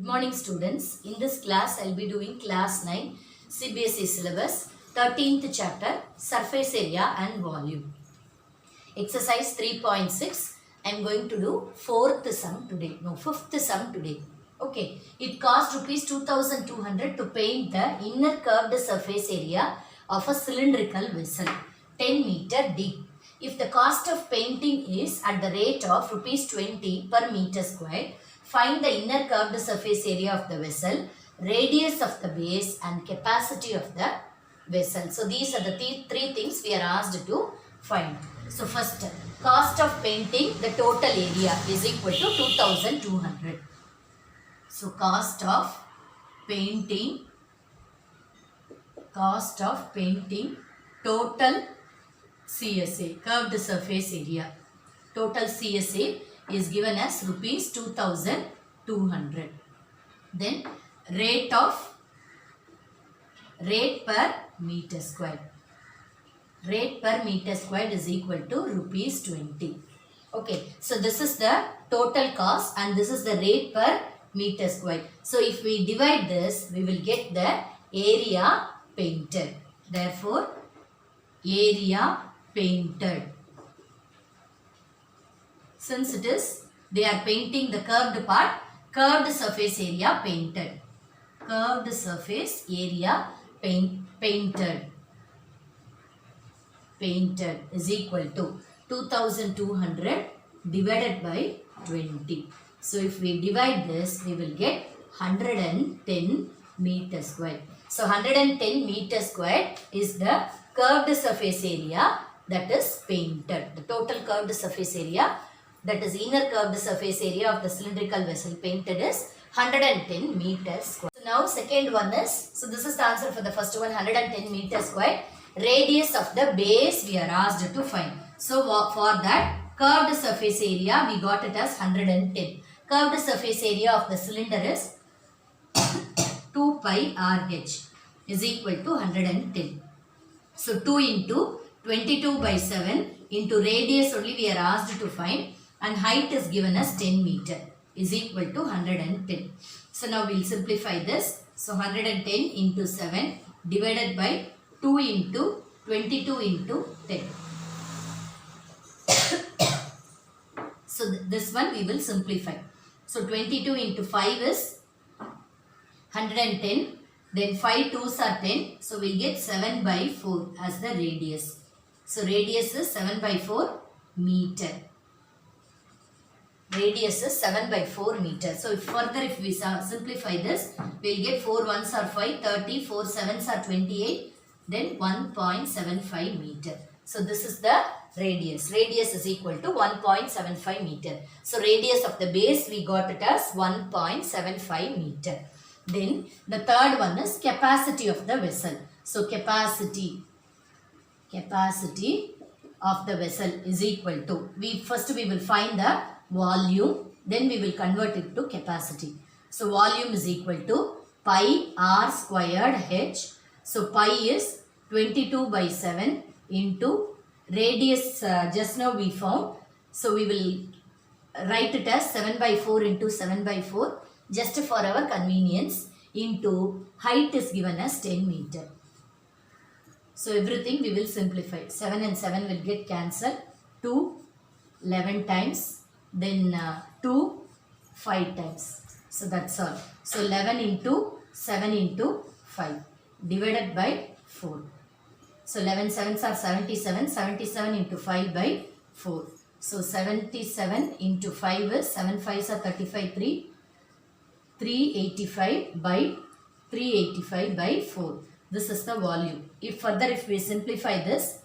morning students. In this class, I will be doing class 9 CBSE syllabus 13th chapter surface area and volume. Exercise 3.6. I am going to do fifth sum today. Okay. It cost rupees 2200 to paint the inner curved surface area of a cylindrical vessel 10 meter deep. If the cost of painting is at the rate of rupees 20 per meter square, find the inner curved surface area of the vessel, radius of the base and capacity of the vessel. So these are the three things we are asked to find. So first, cost of painting the total area is equal to 2200. So cost of painting total CSA, curved surface area. Total CSA is given as rupees 2200. Then rate per meter square. Rate per meter square is equal to rupees 20. Okay, so this is the total cost and this is the rate per meter square. So if we divide this, we will get the area painted. Therefore, area painted. Since they are painting the curved part, curved surface area painted. Curved surface area painted is equal to 2200 divided by 20. So if we divide this, we will get 110 meter square. So 110 meter square is the curved surface area that is painted. The total curved surface area, that is inner curved surface area of the cylindrical vessel painted is 110 meters square. So now second one is, so this is the answer for the first one, 110 meters square. Radius of the base we are asked to find. So for that curved surface area we got it as 110. Curved surface area of the cylinder is 2 pi RH is equal to 110. So 2 into 22 by 7 into radius only we are asked to find, and height is given as 10 meter is equal to 110. So now we will simplify this. So 110 into 7 divided by 2 into 22 into 10. So this one we will simplify. So 22 into 5 is 110. Then 5 2s are 10. So we get 7 by 4 as the radius. So radius is 7 by 4 meter. Radius is 7 by 4 meter. So if we simplify this, we will get 4 1s are 5, 30, 4 7s are 28, then 1.75 meter. So this is the radius. Radius is equal to 1.75 meter. So radius of the base we got it as 1.75 meter. Then the third one is capacity of the vessel. So capacity of the vessel is equal to, first we will find the volume, then we will convert it to capacity. So volume is equal to pi r squared h. So pi is 22 by 7 into radius just now we found. So we will write it as 7 by 4 into 7 by 4 just for our convenience, into height is given as 10 meter. So everything we will simplify. 7 and 7 will get cancelled. 2 11 times, then 2 5 times. So that's all. So 11 into 7 into 5 divided by 4. So 11 7s are 77. 77 into 5 by 4. So 77 into 5 is 7 5s are 35, 385 by 385 by 4. This is the volume. If we simplify this,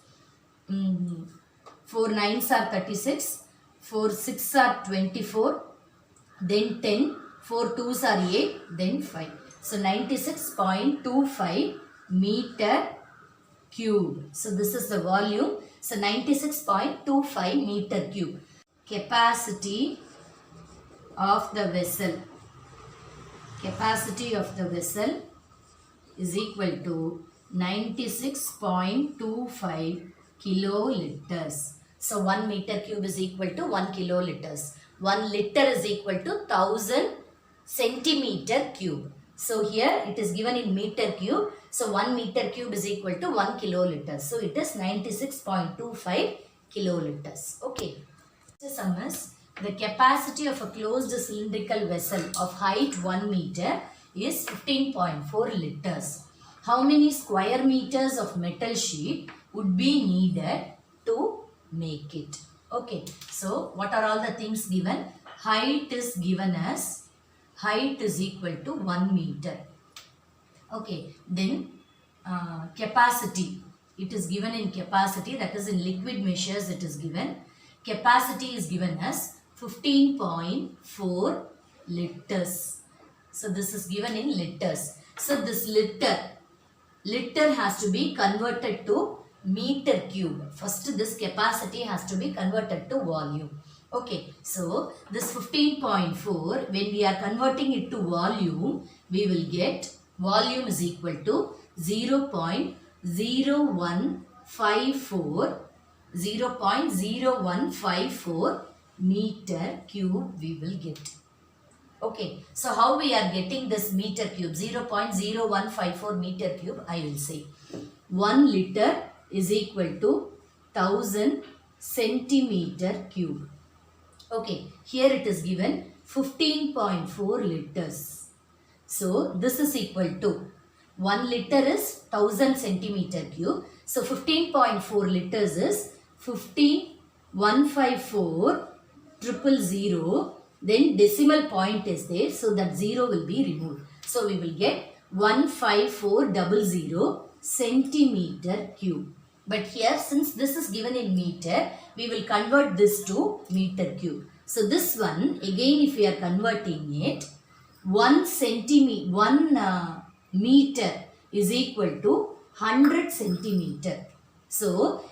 4 9s are 36, 4 6 are 24, then 10, 4 2s are 8, then 5. So 96.25 meter cube. So this is the volume. So 96.25 meter cube. Capacity of the vessel. Capacity of the vessel is equal to 96.25 kiloliters. So 1 meter cube is equal to 1 kiloliters. 1 liter is equal to 1000 centimeter cube. So here it is given in meter cube. So 1 meter cube is equal to 1 kiloliters. So it is 96.25 kiloliters. Okay. The sum is the capacity of a closed cylindrical vessel of height 1 meter is 15.4 liters. How many square meters of metal sheet would be needed to make it? Okay. So what are all the things given? Height is given as height is equal to 1 meter. Okay, then capacity, it is given in capacity, that is in liquid measures it is given. Capacity is given as 15.4 liters. So this is given in liters. So this liter has to be converted to meter cube. First this capacity has to be converted to volume. Okay, so this 15.4, when we are converting it to volume, we will get volume is equal to 0.0154 meter cube we will get. Okay, so how we are getting this meter cube? 0.0154 meter cube, I will say. 1 liter is equal to 1000 centimeter cube. Okay, here it is given 15.4 liters. So this is equal to 1 liter is 1000 centimeter cube. So 15.4 liters is 15,154,000. Then decimal point is there, so that 0 will be removed. So we will get 15400 centimeter cube. But here, since this is given in meter, we will convert this to meter cube. So this one, again if we are converting it, 1 meter is equal to 100 centimeter. So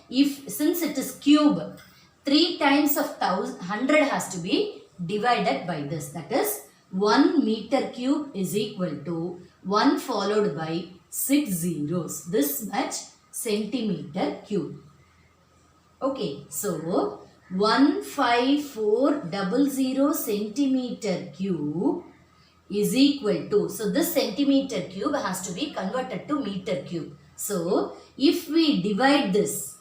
since it is cube, 3 times of 100 has to be divided by this. That is 1 meter cube is equal to 1 followed by 6 zeros. This much centimeter cube. Okay, so 15400 centimeter cube is equal to, so this centimeter cube has to be converted to meter cube. So if we divide this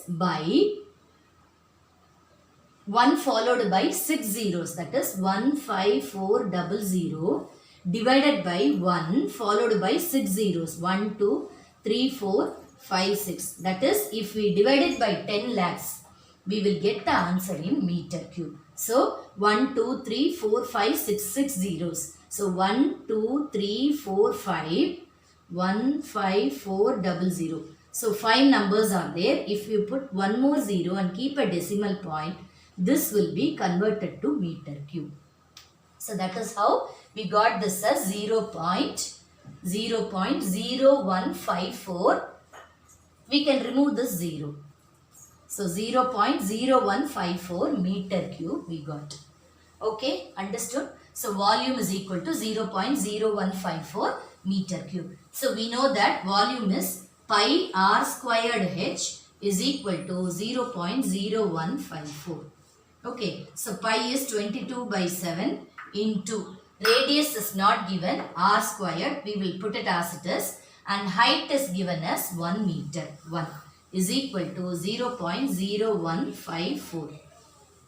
by 1 followed by 6 zeros, that is 15400 divided by 1 followed by 6 zeros, 1, 2, 3, 4, 5, 6. That is, if we divide it by 10 lakhs, we will get the answer in meter cube. So 1, 2, 3, 4, 5, 6, 6 zeros. So 1, 2, 3, 4, 5, 15400. So 5 numbers are there. If you put one more 0 and keep a decimal point, this will be converted to meter cube. So that is how we got this as 0.0154. We can remove this 0. So 0.0154 meter cube we got. Okay, understood? So volume is equal to 0.0154 meter cube. So we know that volume is pi r squared h is equal to 0.0154. Okay, so pi is 22 by 7 into radius is not given, r squared, we will put it as it is, and height is given as 1 meter, 1 is equal to 0.0154.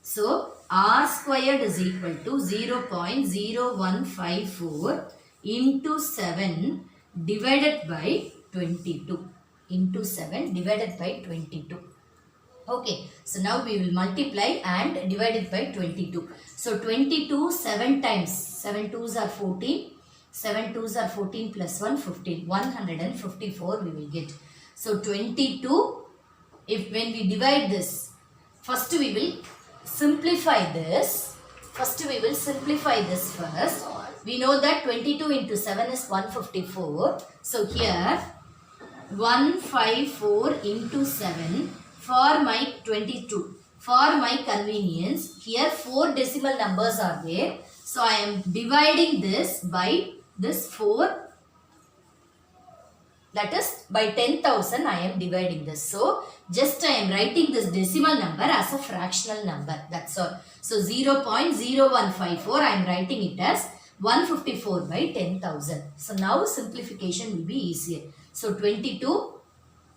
So r squared is equal to 0.0154 into 7 divided by 22. Into 7 divided by 22. Okay, so now we will multiply and divide it by 22. So 22 7 times, 7 2s are 14, 7 2s are 14 plus 1, 15, 154 we will get. So 22, when we divide this, first we will simplify this. First. We know that 22 into 7 is 154. So here 154 into 7. For my 22, for my convenience, here 4 decimal numbers are there. So I am dividing this by this 4 That is by 10,000 I am dividing this. So just I am writing this decimal number as a fractional number. That's all. So 0.0154 I am writing it as 154 by 10,000. So now simplification will be easier. So 22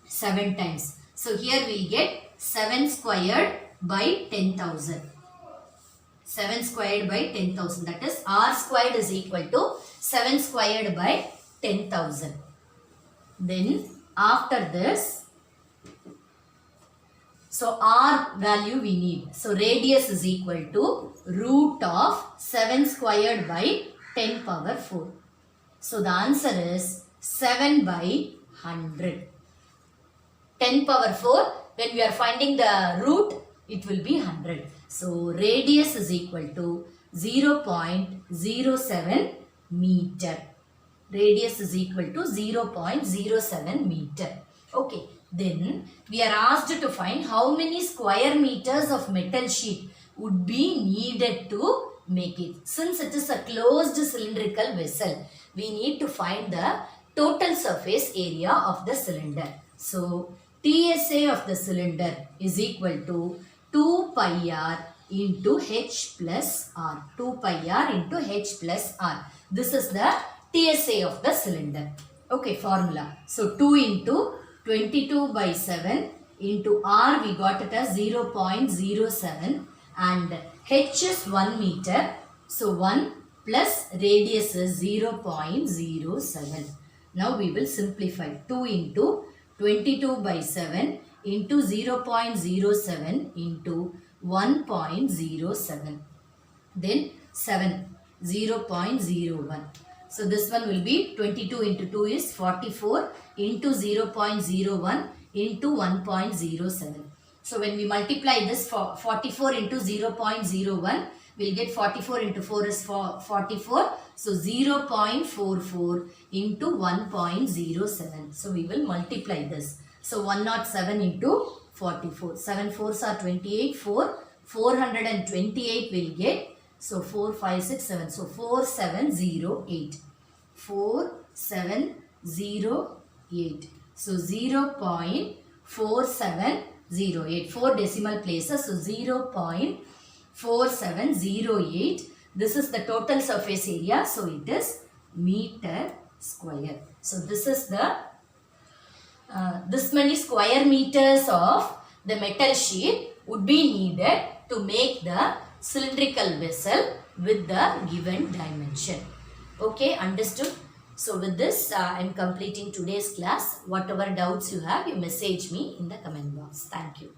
7 times. So here we will get 7 squared by 10,000. 7 squared by 10,000. That is r squared is equal to 7 squared by 10,000. Then after this, so r value we need. So radius is equal to root of 7 squared by 10 power 4. So the answer is 7 by 100. 10 power 4, when we are finding the root, it will be 100. So radius is equal to 0.07 meter. Radius is equal to 0.07 meter. Okay, then we are asked to find how many square meters of metal sheet would be needed to make it. Since it is a closed cylindrical vessel, we need to find the total surface area of the cylinder. So TSA of the cylinder is equal to 2 pi r into h plus r. 2 pi r into h plus r. This is the TSA of the cylinder. Okay, formula. So 2 into 22 by 7 into r we got it as 0.07 and h is 1 meter. So 1 plus radius is 0.07. Now we will simplify. 2 into 22 by 7 into 0.07 into 1.07. Then 7, 0.01. So this one will be 22 into 2 is 44 into 0.01 into 1.07. So when we multiply this for 44 into 0.01, we'll get 44 into 4 is 44. So 0.44 into 1.07. So we will multiply this. So 107 into 44. 7 4s are 28. 428 will get. So 4, 5, 6, 7. So 4708. 4708. So 0.4708. 4 decimal places. So 0.4708. This is the total surface area. So it is meter square. So this is the this many square meters of the metal sheet would be needed to make the cylindrical vessel with the given dimension. Okay, understood? So with this, I am completing today's class. Whatever doubts you have, you message me in the comment box. Thank you.